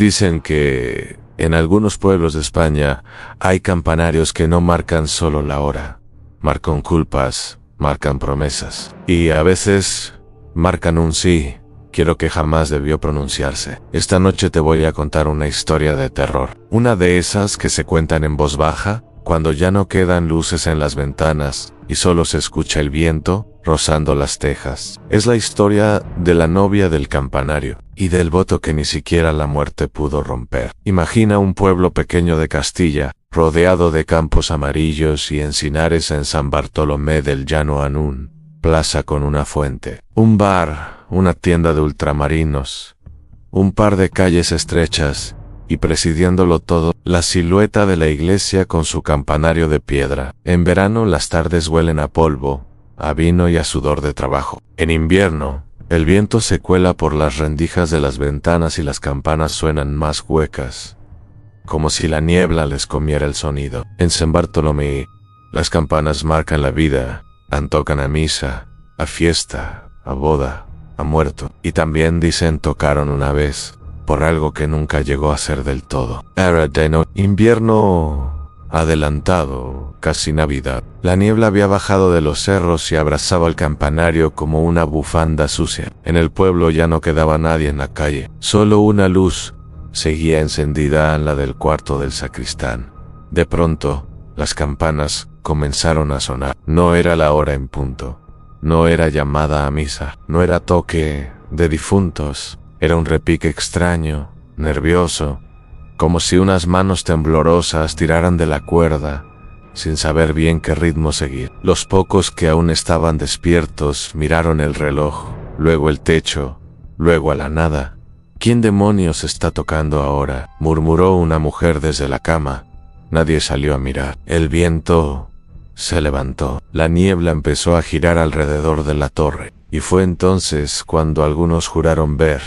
Dicen que en algunos pueblos de España hay campanarios que no marcan solo la hora, marcan culpas, marcan promesas. Y a veces marcan un sí, quiero que jamás debió pronunciarse. Esta noche te voy a contar una historia de terror. Una de esas que se cuentan en voz baja, cuando ya no quedan luces en las ventanas y solo se escucha el viento rozando las tejas. Es la historia de la novia del campanario y del voto que ni siquiera la muerte pudo romper. Imagina un pueblo pequeño de Castilla, rodeado de campos amarillos y encinares en San Bartolomé del Llano Anún, plaza con una fuente, un bar, una tienda de ultramarinos, un par de calles estrechas, y presidiéndolo todo, la silueta de la iglesia con su campanario de piedra. En verano las tardes huelen a polvo, a vino y a sudor de trabajo. En invierno, el viento se cuela por las rendijas de las ventanas y las campanas suenan más huecas, como si la niebla les comiera el sonido. En San Bartolomé, las campanas marcan la vida, tocan a misa, a fiesta, a boda, a muerto. Y también dicen tocaron una vez, por algo que nunca llegó a ser del todo. Era de invierno adelantado, casi Navidad. La niebla había bajado de los cerros y abrazaba el campanario como una bufanda sucia. En el pueblo ya no quedaba nadie en la calle. Solo una luz seguía encendida en la del cuarto del sacristán. De pronto, las campanas comenzaron a sonar. No era la hora en punto. No era llamada a misa. No era toque de difuntos. Era un repique extraño, nervioso, como si unas manos temblorosas tiraran de la cuerda, sin saber bien qué ritmo seguir. Los pocos que aún estaban despiertos miraron el reloj, luego el techo, luego a la nada. ¿Quién demonios está tocando ahora?, murmuró una mujer desde la cama. Nadie salió a mirar. El viento se levantó. La niebla empezó a girar alrededor de la torre, y fue entonces cuando algunos juraron ver,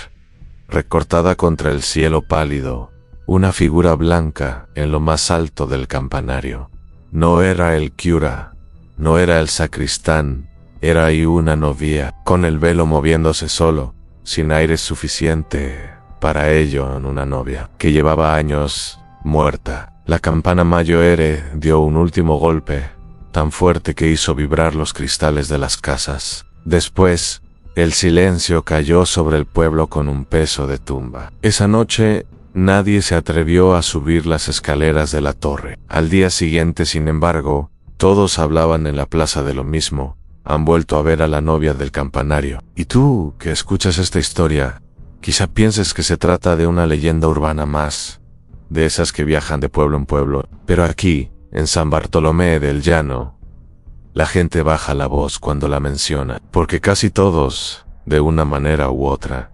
recortada contra el cielo pálido, una figura blanca en lo más alto del campanario. No era el cura, no era el sacristán, era ahí una novia, con el velo moviéndose solo, sin aire suficiente para ello en una novia, que llevaba años muerta. La campana Mayoere dio un último golpe, tan fuerte que hizo vibrar los cristales de las casas. Después, el silencio cayó sobre el pueblo con un peso de tumba. Esa noche, nadie se atrevió a subir las escaleras de la torre. Al día siguiente, sin embargo, todos hablaban en la plaza de lo mismo. Han vuelto a ver a la novia del campanario. Y tú, que escuchas esta historia, quizá pienses que se trata de una leyenda urbana más, de esas que viajan de pueblo en pueblo. Pero aquí, en San Bartolomé del Llano, la gente baja la voz cuando la menciona, porque casi todos, de una manera u otra,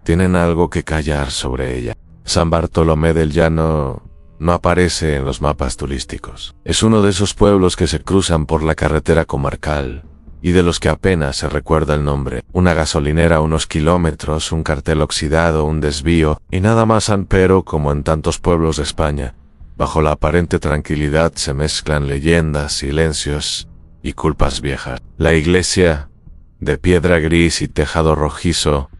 tienen algo que callar sobre ella. San Bartolomé del Llano no aparece en los mapas turísticos. Es uno de esos pueblos que se cruzan por la carretera comarcal y de los que apenas se recuerda el nombre. Una gasolinera a unos kilómetros, un cartel oxidado, un desvío y nada más. Pero como en tantos pueblos de España, bajo la aparente tranquilidad se mezclan leyendas, silencios y culpas viejas. La iglesia, de piedra gris y tejado rojizo,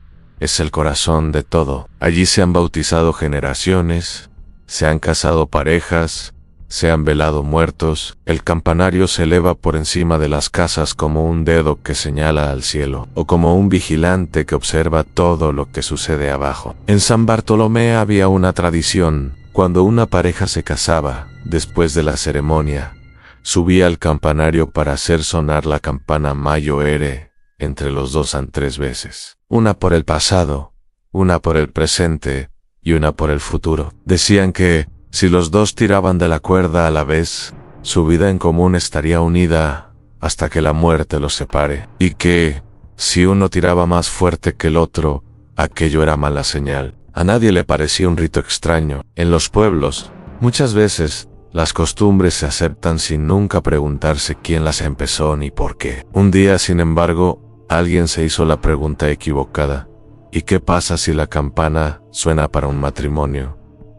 es el corazón de todo. Allí se han bautizado generaciones, se han casado parejas, se han velado muertos. El campanario se eleva por encima de las casas como un dedo que señala al cielo, o como un vigilante que observa todo lo que sucede abajo. En San Bartolomé había una tradición. Cuando una pareja se casaba, después de la ceremonia, subía al campanario para hacer sonar la campana Mayoere entre los dos 3 veces. Una por el pasado, una por el presente y una por el futuro. Decían que, si los dos tiraban de la cuerda a la vez, su vida en común estaría unida hasta que la muerte los separe. Y que, si uno tiraba más fuerte que el otro, aquello era mala señal. A nadie le parecía un rito extraño. En los pueblos, muchas veces, las costumbres se aceptan sin nunca preguntarse quién las empezó ni por qué. Un día, sin embargo, alguien se hizo la pregunta equivocada. ¿Y qué pasa si la campana suena para un matrimonio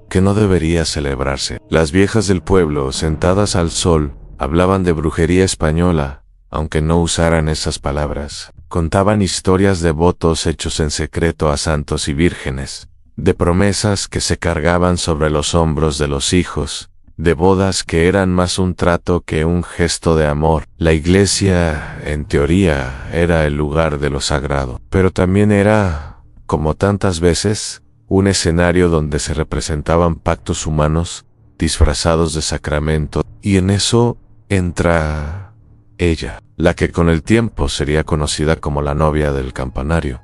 que no debería celebrarse? Las viejas del pueblo, sentadas al sol, hablaban de brujería española, aunque no usaran esas palabras. Contaban historias de votos hechos en secreto a santos y vírgenes, de promesas que se cargaban sobre los hombros de los hijos, de bodas que eran más un trato que un gesto de amor. La iglesia, en teoría, era el lugar de lo sagrado, pero también era, como tantas veces, un escenario donde se representaban pactos humanos disfrazados de sacramento, y en eso entra ella, la que con el tiempo sería conocida como la novia del campanario.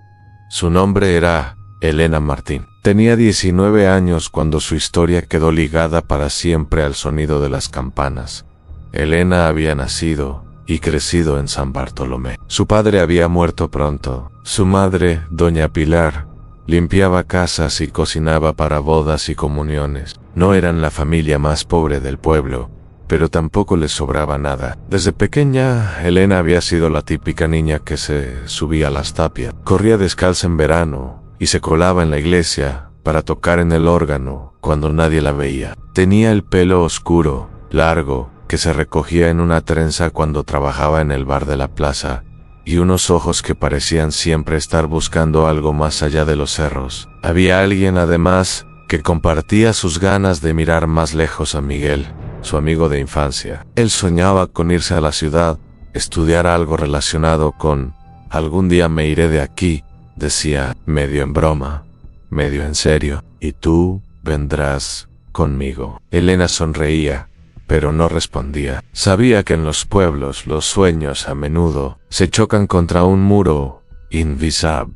Su nombre era Elena Martín. Tenía 19 años cuando su historia quedó ligada para siempre al sonido de las campanas. Elena había nacido y crecido en San Bartolomé. Su padre había muerto pronto. Su madre, doña Pilar, limpiaba casas y cocinaba para bodas y comuniones. No eran la familia más pobre del pueblo, pero tampoco les sobraba nada. Desde pequeña, Elena había sido la típica niña que se subía a las tapias, corría descalza en verano y se colaba en la iglesia para tocar en el órgano cuando nadie la veía. Tenía el pelo oscuro, largo, que se recogía en una trenza cuando trabajaba en el bar de la plaza, y unos ojos que parecían siempre estar buscando algo más allá de los cerros. Había alguien, además, que compartía sus ganas de mirar más lejos a Miguel, su amigo de infancia. Él soñaba con irse a la ciudad, estudiar algo relacionado con «algún día me iré de aquí», decía, medio en broma, medio en serio, «y tú vendrás conmigo». Elena sonreía, pero no respondía. Sabía que en los pueblos los sueños a menudo se chocan contra un muro invisible,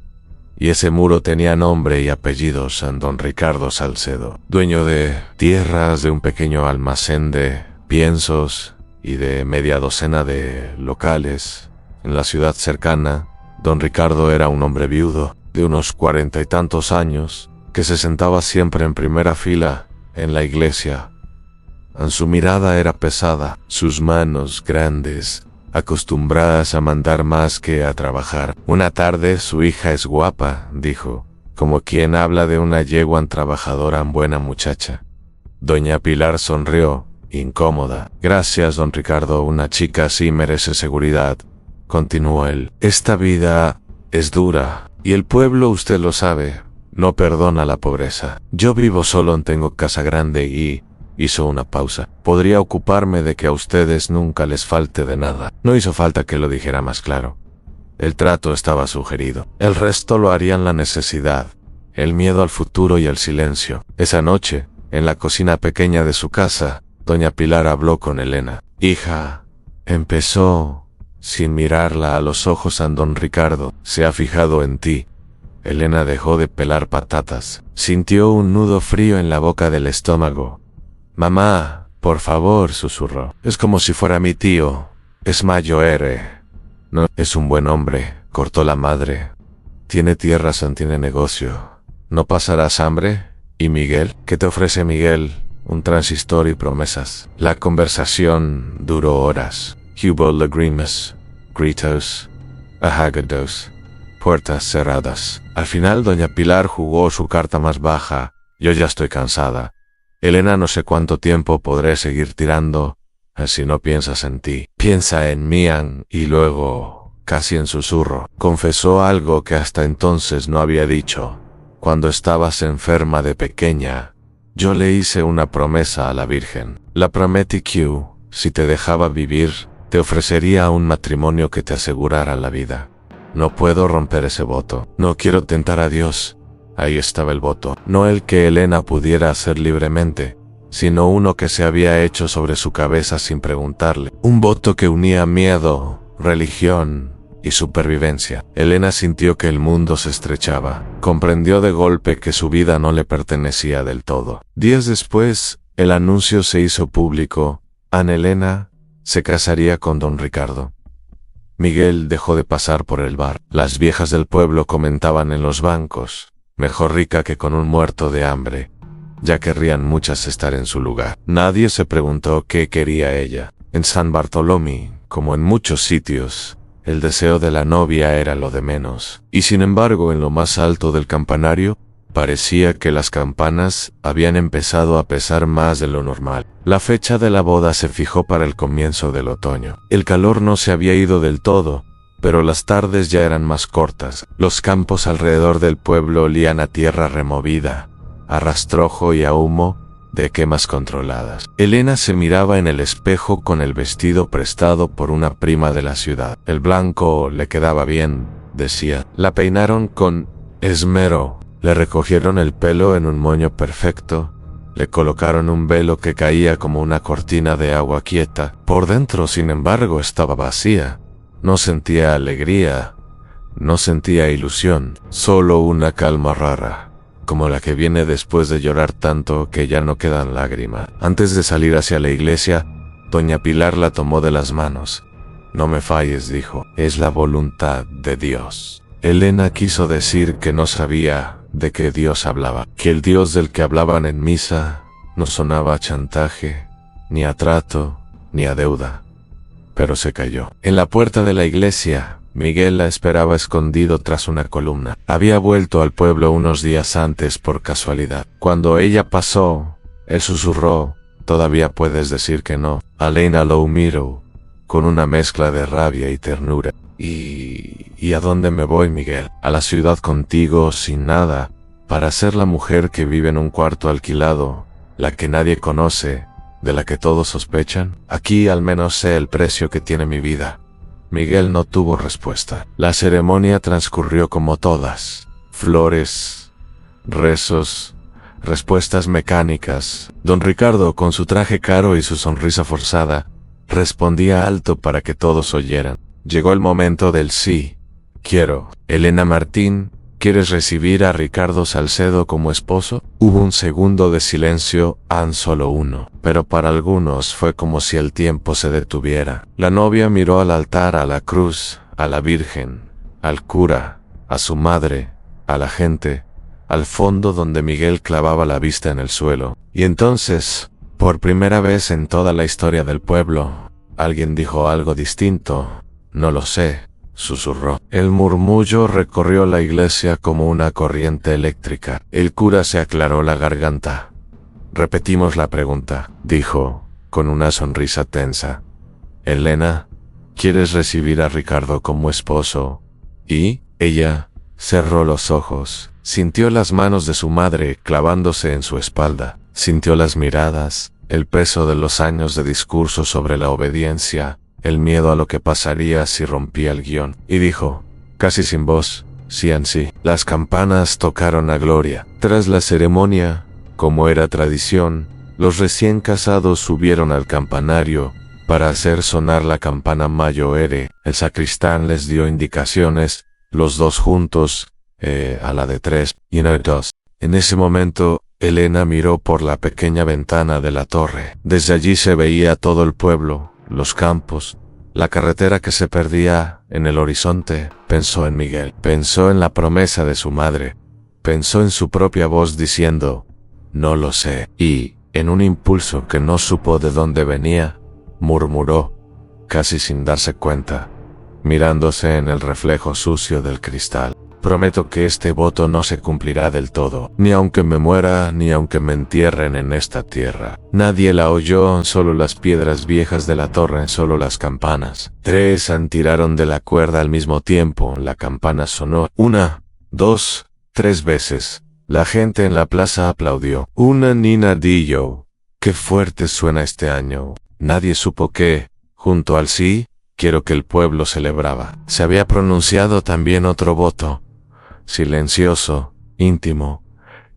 y ese muro tenía nombre y apellido: San Don Ricardo Salcedo, dueño de tierras, de un pequeño almacén de piensos y de media docena de locales. En la ciudad cercana, Don Ricardo era un hombre viudo, de unos 40 y tantos años, que se sentaba siempre en primera fila en la iglesia. Su mirada era pesada, sus manos grandes, acostumbradas a mandar más que a trabajar. Una tarde, «su hija es guapa», dijo, como quien habla de una yegua trabajadora, buena muchacha. Doña Pilar sonrió, incómoda. «Gracias, don Ricardo, una chica así merece seguridad», continuó él. «Esta vida es dura, y el pueblo, usted lo sabe, no perdona la pobreza. Yo vivo solo, tengo casa grande y...» Hizo una pausa. «Podría ocuparme de que a ustedes nunca les falte de nada». No hizo falta que lo dijera más claro. El trato estaba sugerido. El resto lo harían la necesidad, el miedo al futuro y el silencio. Esa noche, en la cocina pequeña de su casa, doña Pilar habló con Elena. «Hija», empezó, sin mirarla a los ojos a don Ricardo, «se ha fijado en ti». Elena dejó de pelar patatas. Sintió un nudo frío en la boca del estómago. «Mamá, por favor», susurró. «Es como si fuera mi tío. Es mayor. No, es un buen hombre», cortó la madre. «Tiene tierras, tiene negocio. ¿No pasarás hambre? ¿Y Miguel? ¿Qué te ofrece Miguel?» «Un transistor y promesas». La conversación duró horas. Hubo lágrimas, gritos, ahagados, puertas cerradas. Al final doña Pilar jugó su carta más baja. «Yo ya estoy cansada. Elena, no sé cuánto tiempo podré seguir tirando si no piensas en ti. Piensa en mí». Y luego, casi en susurro, confesó algo que hasta entonces no había dicho. «Cuando estabas enferma de pequeña, yo le hice una promesa a la Virgen. La prometí que, si te dejaba vivir, te ofrecería un matrimonio que te asegurara la vida. No puedo romper ese voto. No quiero tentar a Dios». Ahí estaba el voto, no el que Elena pudiera hacer libremente, sino uno que se había hecho sobre su cabeza sin preguntarle. Un voto que unía miedo, religión y supervivencia. Elena sintió que el mundo se estrechaba. Comprendió de golpe que su vida no le pertenecía del todo. Días después, el anuncio se hizo público. Ana Elena se casaría con don Ricardo. Miguel dejó de pasar por el bar. Las viejas del pueblo comentaban en los bancos: «Mejor rica que con un muerto de hambre». Ya querrían muchas estar en su lugar. Nadie se preguntó qué quería ella. En San Bartolomé, como en muchos sitios, el deseo de la novia era lo de menos. Y sin embargo, en lo más alto del campanario, parecía que las campanas habían empezado a pesar más de lo normal. La fecha de la boda se fijó para el comienzo del otoño. El calor no se había ido del todo, pero las tardes ya eran más cortas. Los campos alrededor del pueblo olían a tierra removida, a rastrojo y a humo de quemas controladas. Elena se miraba en el espejo con el vestido prestado por una prima de la ciudad. El blanco le quedaba bien, decía. La peinaron con esmero, le recogieron el pelo en un moño perfecto, le colocaron un velo que caía como una cortina de agua quieta. Por dentro, sin embargo, estaba vacía. No sentía alegría, no sentía ilusión, solo una calma rara, como la que viene después de llorar tanto que ya no quedan lágrimas. Antes de salir hacia la iglesia, doña Pilar la tomó de las manos. No me falles, dijo, es la voluntad de Dios. Elena quiso decir que no sabía de qué Dios hablaba, que el Dios del que hablaban en misa no sonaba a chantaje, ni a trato, ni a deuda. Pero se calló. En la puerta de la iglesia, Miguel la esperaba escondido tras una columna. Había vuelto al pueblo unos días antes por casualidad. Cuando ella pasó, él susurró, «Todavía puedes decir que no». Elena lo miró, con una mezcla de rabia y ternura. ¿Y a dónde me voy, Miguel? ¿A la ciudad contigo, sin nada, para ser la mujer que vive en un cuarto alquilado, la que nadie conoce, de la que todos sospechan? Aquí al menos sé el precio que tiene mi vida». Miguel no tuvo respuesta. La ceremonia transcurrió como todas. Flores, rezos, respuestas mecánicas. Don Ricardo, con su traje caro y su sonrisa forzada, respondía alto para que todos oyeran. Llegó el momento del sí. Quiero. Elena Martín, ¿quieres recibir a Ricardo Salcedo como esposo? Hubo un segundo de silencio, solo uno, pero para algunos fue como si el tiempo se detuviera. La novia miró al altar, a la cruz, a la Virgen, al cura, a su madre, a la gente, al fondo donde Miguel clavaba la vista en el suelo. Y entonces, por primera vez en toda la historia del pueblo, alguien dijo algo distinto. «No lo sé», susurró. El murmullo recorrió la iglesia como una corriente eléctrica. El cura se aclaró la garganta. «Repetimos la pregunta», dijo, con una sonrisa tensa. «Elena, ¿quieres recibir a Ricardo como esposo?» Y ella cerró los ojos, sintió las manos de su madre clavándose en su espalda, sintió las miradas, el peso de los años de discurso sobre la obediencia, el miedo a lo que pasaría si rompía el guión, y dijo, casi sin voz, «Sí en sí». Las campanas tocaron a gloria. Tras la ceremonia, como era tradición, los recién casados subieron al campanario para hacer sonar la campana Mayoere. El sacristán les dio indicaciones, los dos juntos, a la de 3, y no 2. En ese momento, Elena miró por la pequeña ventana de la torre. Desde allí se veía todo el pueblo, los campos, la carretera que se perdía en el horizonte. Pensó en Miguel, pensó en la promesa de su madre, pensó en su propia voz diciendo, «No lo sé», y, en un impulso que no supo de dónde venía, murmuró, casi sin darse cuenta, mirándose en el reflejo sucio del cristal, «Prometo que este voto no se cumplirá del todo, ni aunque me muera, ni aunque me entierren en esta tierra». Nadie la oyó, solo las piedras viejas de la torre, solo las campanas. 3 tiraron de la cuerda al mismo tiempo. La campana sonó 1, 2, 3 veces. La gente en la plaza aplaudió. Una ninadillo. «Qué fuerte suena este año». Nadie supo que, junto al sí, quiero que el pueblo celebraba, se había pronunciado también otro voto, silencioso, íntimo,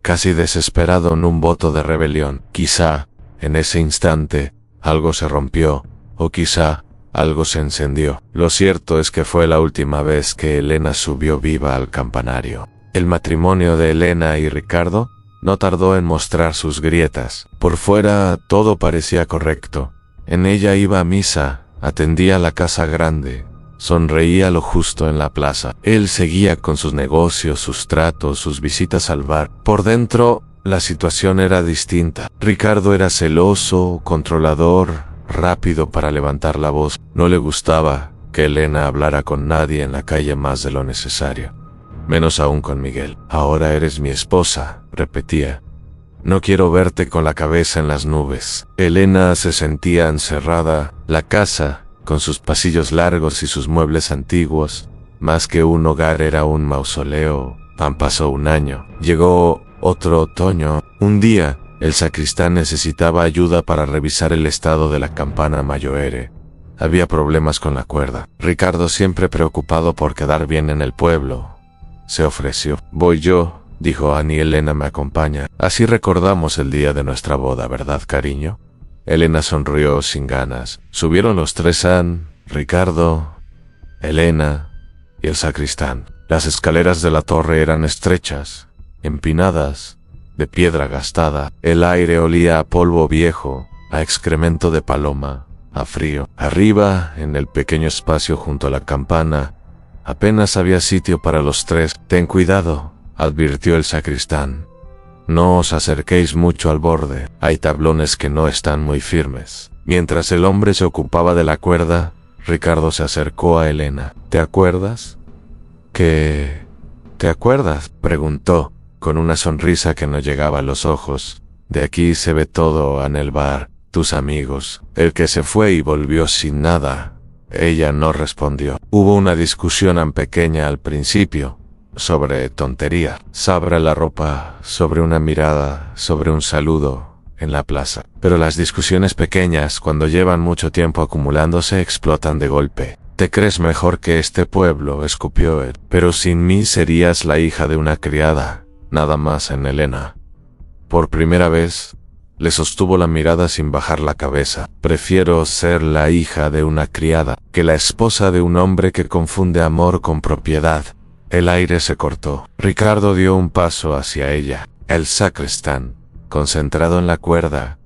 casi desesperado, en un voto de rebelión. Quizá, en ese instante, algo se rompió, o quizá, algo se encendió. Lo cierto es que fue la última vez que Elena subió viva al campanario. El matrimonio de Elena y Ricardo no tardó en mostrar sus grietas. Por fuera, todo parecía correcto. En ella iba a misa, atendía la casa grande, sonreía lo justo en la plaza. Él seguía con sus negocios, sus tratos, sus visitas al bar. Por dentro, la situación era distinta. Ricardo era celoso, controlador, rápido para levantar la voz. No le gustaba que Elena hablara con nadie en la calle más de lo necesario, menos aún con Miguel. «Ahora eres mi esposa», repetía. «No quiero verte con la cabeza en las nubes». Elena se sentía encerrada. La casa, con sus pasillos largos y sus muebles antiguos. Más que un hogar era un mausoleo. Pasó un año. Llegó otro otoño. Un día, el sacristán necesitaba ayuda para revisar el estado de la campana Mayoere. Había problemas con la cuerda. Ricardo, siempre preocupado por quedar bien en el pueblo, se ofreció. «Voy yo», dijo Annie. «Elena me acompaña. Así recordamos el día de nuestra boda, ¿verdad, cariño?» Elena sonrió sin ganas. Subieron los tres: Anne, Ricardo, Elena y el sacristán. Las escaleras de la torre eran estrechas, empinadas, de piedra gastada. El aire olía a polvo viejo, a excremento de paloma, a frío. Arriba, en el pequeño espacio junto a la campana, apenas había sitio para los tres. «Ten cuidado», advirtió el sacristán. «No os acerquéis mucho al borde. Hay tablones que no están muy firmes». Mientras el hombre se ocupaba de la cuerda, Ricardo se acercó a Elena. «¿Te acuerdas?» «¿Qué? ¿Te acuerdas?», preguntó, con una sonrisa que no llegaba a los ojos. «De aquí se ve todo en el bar. Tus amigos. El que se fue y volvió sin nada». Ella no respondió. Hubo una discusión pequeña al principio, sobre tontería, sobre la ropa, sobre una mirada, sobre un saludo en la plaza. Pero las discusiones pequeñas, cuando llevan mucho tiempo acumulándose, explotan de golpe. «¿Te crees mejor que este pueblo?», escupió él. «Pero sin mí serías la hija de una criada, nada más». En Elena, por primera vez, le sostuvo la mirada sin bajar la cabeza. «Prefiero ser la hija de una criada que la esposa de un hombre que confunde amor con propiedad». El aire se cortó. Ricardo dio un paso hacia ella. El sacristán, concentrado en la cuerda,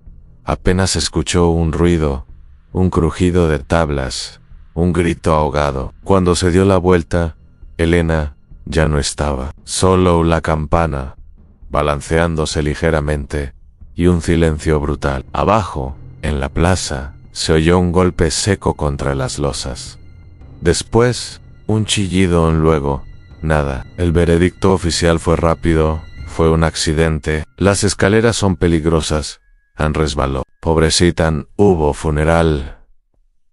apenas escuchó un ruido, un crujido de tablas, un grito ahogado. Cuando se dio la vuelta, Elena ya no estaba. Solo la campana, balanceándose ligeramente, y un silencio brutal. Abajo, en la plaza, se oyó un golpe seco contra las losas. Después, un chillido. Luego, nada. El veredicto oficial fue rápido. Fue un accidente. Las escaleras son peligrosas. Anne resbaló. Pobrecita Anne. Hubo funeral.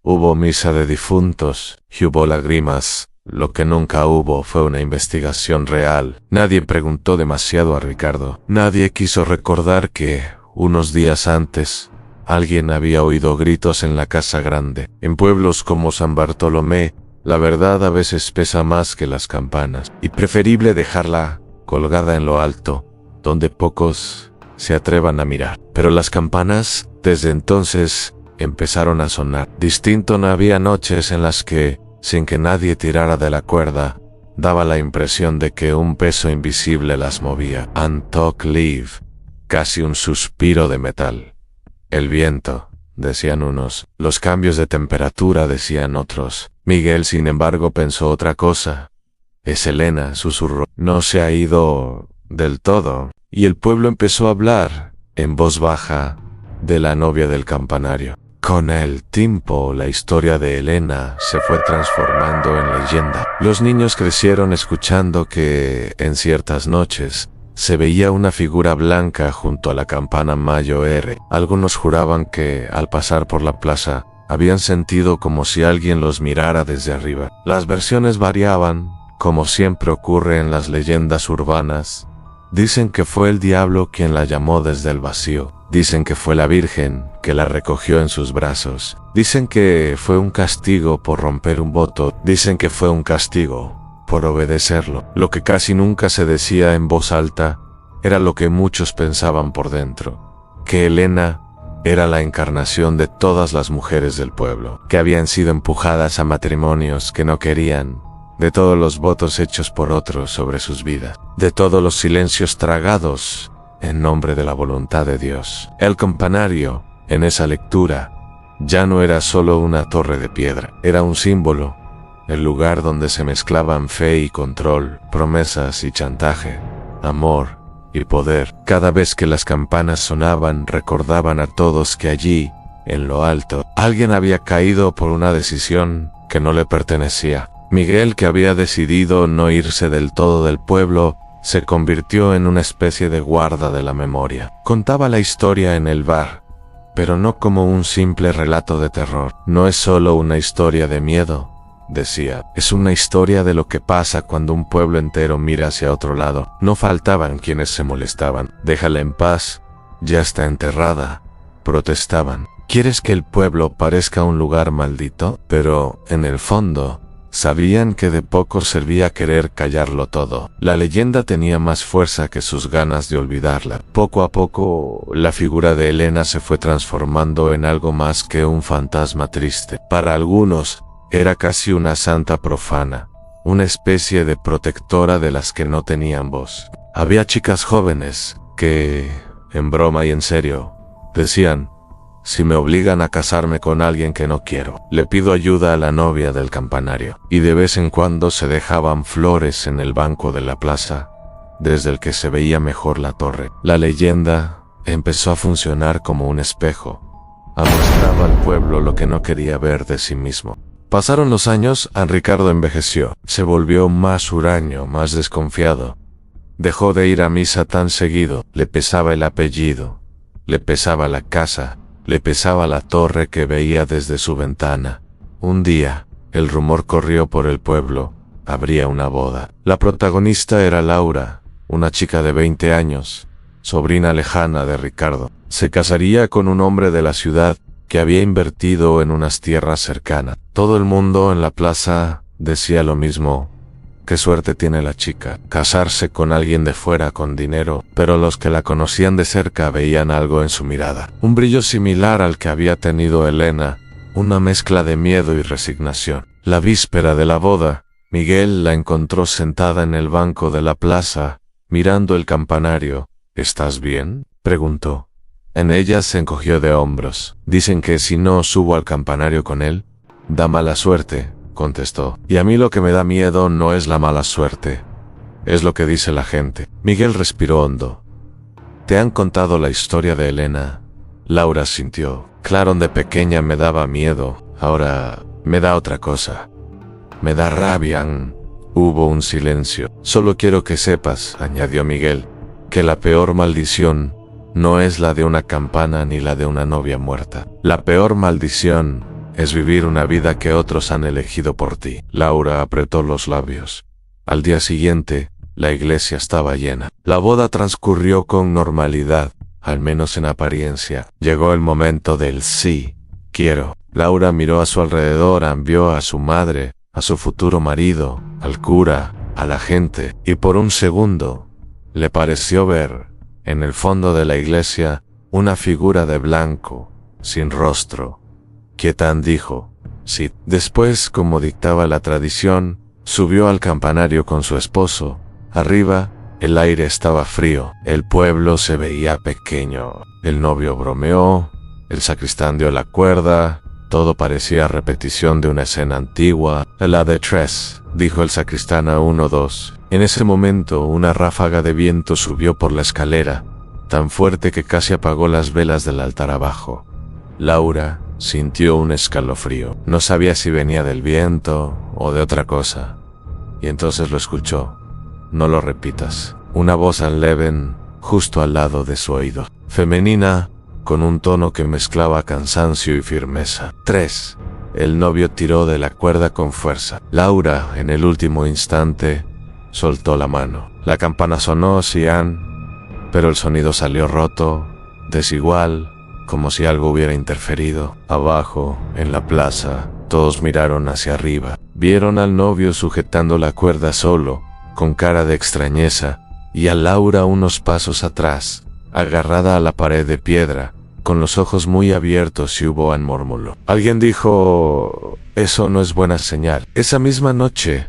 Hubo misa de difuntos. Y hubo lágrimas. Lo que nunca hubo fue una investigación real. Nadie preguntó demasiado a Ricardo. Nadie quiso recordar que, unos días antes, alguien había oído gritos en la casa grande. En pueblos como San Bartolomé, la verdad a veces pesa más que las campanas, y preferible dejarla colgada en lo alto, donde pocos se atrevan a mirar. Pero las campanas, desde entonces, empezaron a sonar. Distinto. No había noches en las que, sin que nadie tirara de la cuerda, daba la impresión de que un peso invisible las movía. «And talk leave», casi un suspiro de metal. «El viento», decían unos. «Los cambios de temperatura», decían otros. Miguel, sin embargo, pensó otra cosa. «Es Elena», susurró. «No se ha ido del todo». Y el pueblo empezó a hablar, en voz baja, de la novia del campanario. Con el tiempo, la historia de Elena se fue transformando en leyenda. Los niños crecieron escuchando que, en ciertas noches, se veía una figura blanca junto a la campana Mayoere. Algunos juraban que, al pasar por la plaza, habían sentido como si alguien los mirara desde arriba. Las versiones variaban, como siempre ocurre en las leyendas urbanas. Dicen que fue el diablo quien la llamó desde el vacío. Dicen que fue la Virgen que la recogió en sus brazos. Dicen que fue un castigo por romper un voto. Dicen que fue un castigo por obedecerlo. Lo que casi nunca se decía en voz alta era lo que muchos pensaban por dentro: que Elena era la encarnación de todas las mujeres del pueblo, que habían sido empujadas a matrimonios que no querían, de todos los votos hechos por otros sobre sus vidas, de todos los silencios tragados en nombre de la voluntad de Dios. El campanario, en esa lectura, ya no era solo una torre de piedra, era un símbolo, el lugar donde se mezclaban fe y control, promesas y chantaje, amor y poder. Cada vez que las campanas sonaban, recordaban a todos que allí, en lo alto, alguien había caído por una decisión que no le pertenecía. Miguel, que había decidido no irse del todo del pueblo, se convirtió en una especie de guarda de la memoria. Contaba la historia en el bar, pero no como un simple relato de terror. No es solo una historia de miedo, decía, es una historia de lo que pasa cuando un pueblo entero mira hacia otro lado. No faltaban quienes se molestaban. Déjala en paz, ya está enterrada, protestaban. ¿Quieres que el pueblo parezca un lugar maldito? Pero, en el fondo, sabían que de poco servía querer callarlo todo. La leyenda tenía más fuerza que sus ganas de olvidarla. Poco a poco, la figura de Elena se fue transformando en algo más que un fantasma triste. Para algunos, era casi una santa profana, una especie de protectora de las que no tenían voz. Había chicas jóvenes que, en broma y en serio, decían: si me obligan a casarme con alguien que no quiero, le pido ayuda a la novia del campanario. Y de vez en cuando se dejaban flores en el banco de la plaza, desde el que se veía mejor la torre. La leyenda empezó a funcionar como un espejo. Mostraba al pueblo lo que no quería ver de sí mismo. Pasaron los años, Ricardo envejeció. Se volvió más huraño, más desconfiado. Dejó de ir a misa tan seguido. Le pesaba el apellido, le pesaba la casa, le pesaba la torre que veía desde su ventana. Un día, el rumor corrió por el pueblo: habría una boda. La protagonista era Laura, una chica de 20 años, sobrina lejana de Ricardo. Se casaría con un hombre de la ciudad que había invertido en unas tierras cercanas. Todo el mundo en la plaza decía lo mismo: qué suerte tiene la chica, casarse con alguien de fuera con dinero. Pero los que la conocían de cerca veían algo en su mirada, un brillo similar al que había tenido Elena, una mezcla de miedo y resignación. La víspera de la boda, Miguel la encontró sentada en el banco de la plaza, mirando el campanario. ¿Estás bien?, preguntó. En ella se encogió de hombros. Dicen que si no subo al campanario con él, da mala suerte, contestó. Y a mí lo que me da miedo no es la mala suerte, es lo que dice la gente. Miguel respiró hondo. ¿Te han contado la historia de Elena? Laura sintió. Claro, de pequeña me daba miedo, ahora me da otra cosa. Me da rabia. Hubo un silencio. Solo quiero que sepas, añadió Miguel, que la peor maldición no es la de una campana ni la de una novia muerta. La peor maldición es vivir una vida que otros han elegido por ti. Laura apretó los labios. Al día siguiente, la iglesia estaba llena. La boda transcurrió con normalidad, al menos en apariencia. Llegó el momento del sí, quiero. Laura miró a su alrededor, vio a su madre, a su futuro marido, al cura, a la gente, y por un segundo le pareció ver, en el fondo de la iglesia, una figura de blanco, sin rostro. Quietán dijo: sí. Después, como dictaba la tradición, subió al campanario con su esposo. Arriba, el aire estaba frío, el pueblo se veía pequeño. El novio bromeó, el sacristán dio la cuerda, todo parecía repetición de una escena antigua. La de tres, dijo el sacristán a 1-2. En ese momento, una ráfaga de viento subió por la escalera, tan fuerte que casi apagó las velas del altar abajo. Laura sintió un escalofrío. No sabía si venía del viento o de otra cosa. Y entonces lo escuchó. No lo repitas. Una voz leve, justo al lado de su oído. Femenina, con un tono que mezclaba cansancio y firmeza. 3. El novio tiró de la cuerda con fuerza. Laura, en el último instante, soltó la mano. La campana sonó, pero el sonido salió roto, desigual, como si algo hubiera interferido. Abajo, en la plaza, todos miraron hacia arriba. Vieron al novio sujetando la cuerda solo, con cara de extrañeza, y a Laura unos pasos atrás, agarrada a la pared de piedra, con los ojos muy abiertos, y hubo un murmullo. Alguien dijo: eso no es buena señal. Esa misma noche,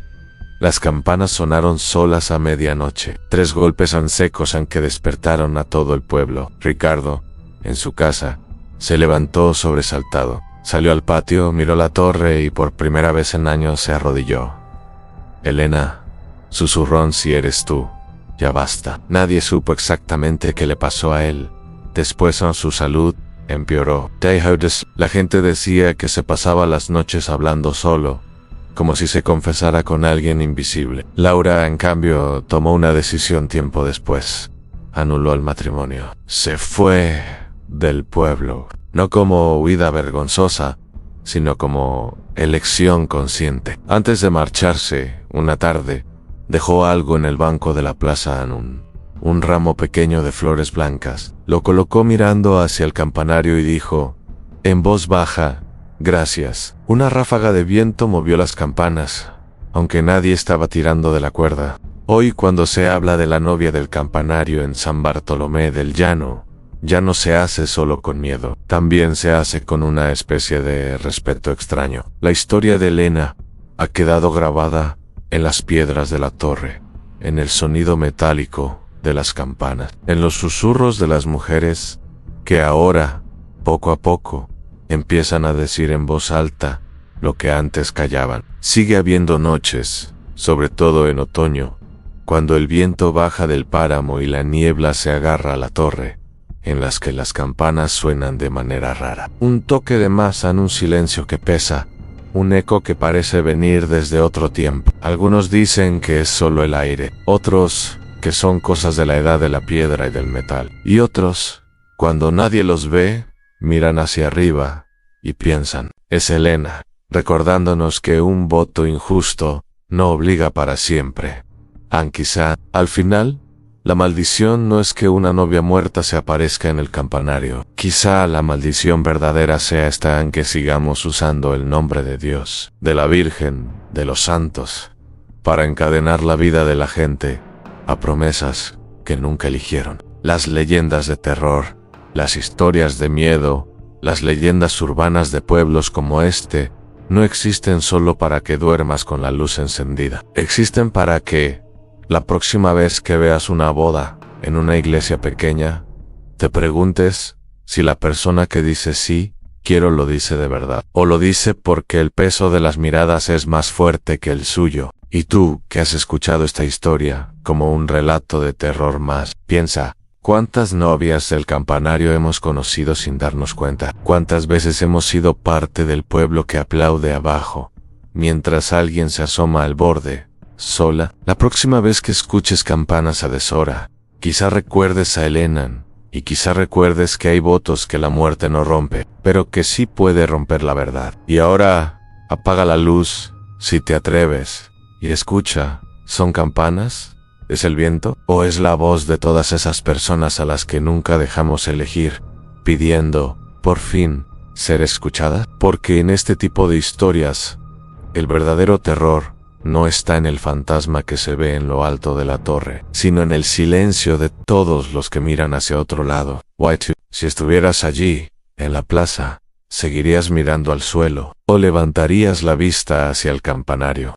las campanas sonaron solas a medianoche. 3 golpes secos que despertaron a todo el pueblo. Ricardo, en su casa, se levantó sobresaltado. Salió al patio, miró la torre y por primera vez en años se arrodilló. Elena, susurró: si eres tú, ya basta. Nadie supo exactamente qué le pasó a él. Después su salud empeoró. La gente decía que se pasaba las noches hablando solo, como si se confesara con alguien invisible. Laura, en cambio, tomó una decisión tiempo después. Anuló el matrimonio. Se fue del pueblo. no como huida vergonzosa, sino como elección consciente. Antes de marcharse, una tarde, dejó algo en el banco de la plaza Anún, un ramo pequeño de flores blancas. Lo colocó mirando hacia el campanario y dijo, en voz baja, gracias. Una ráfaga de viento movió las campanas, aunque nadie estaba tirando de la cuerda. Hoy, cuando se habla de la novia del campanario en San Bartolomé del Llano, ya no se hace solo con miedo, también se hace con una especie de respeto extraño. La historia de Elena ha quedado grabada en las piedras de la torre, en el sonido metálico de las campanas, en los susurros de las mujeres que ahora, poco a poco, empiezan a decir en voz alta lo que antes callaban. Sigue habiendo noches, sobre todo en otoño, cuando el viento baja del páramo y la niebla se agarra a la torre, en las que las campanas suenan de manera rara. Un toque de masa en un silencio que pesa, un eco que parece venir desde otro tiempo. Algunos dicen que es solo el aire, otros que son cosas de la edad de la piedra y del metal. Y otros, cuando nadie los ve, miran hacia arriba y piensan, es Elena, recordándonos que un voto injusto no obliga para siempre. Quizá, al final, la maldición no es que una novia muerta se aparezca en el campanario. Quizá la maldición verdadera sea esta en que sigamos usando el nombre de Dios, de la Virgen, de los santos, para encadenar la vida de la gente a promesas que nunca eligieron. Las leyendas de terror, las historias de miedo, las leyendas urbanas de pueblos como este, no existen solo para que duermas con la luz encendida. Existen para que, la próxima vez que veas una boda en una iglesia pequeña, te preguntes si la persona que dice sí, quiero lo dice de verdad, o lo dice porque el peso de las miradas es más fuerte que el suyo. Y tú, que has escuchado esta historia como un relato de terror más, piensa, ¿cuántas novias del campanario hemos conocido sin darnos cuenta? ¿Cuántas veces hemos sido parte del pueblo que aplaude abajo, mientras alguien se asoma al borde, sola? La próxima vez que escuches campanas a deshora, quizá recuerdes a Elena, y quizá recuerdes que hay votos que la muerte no rompe, pero que sí puede romper la verdad. Y ahora, apaga la luz, si te atreves, y escucha, ¿son campanas? ¿Es el viento? ¿O es la voz de todas esas personas a las que nunca dejamos elegir, pidiendo, por fin, ser escuchadas? Porque en este tipo de historias, el verdadero terror no está en el fantasma que se ve en lo alto de la torre, sino en el silencio de todos los que miran hacia otro lado. White, si estuvieras allí, en la plaza, ¿seguirías mirando al suelo, o levantarías la vista hacia el campanario?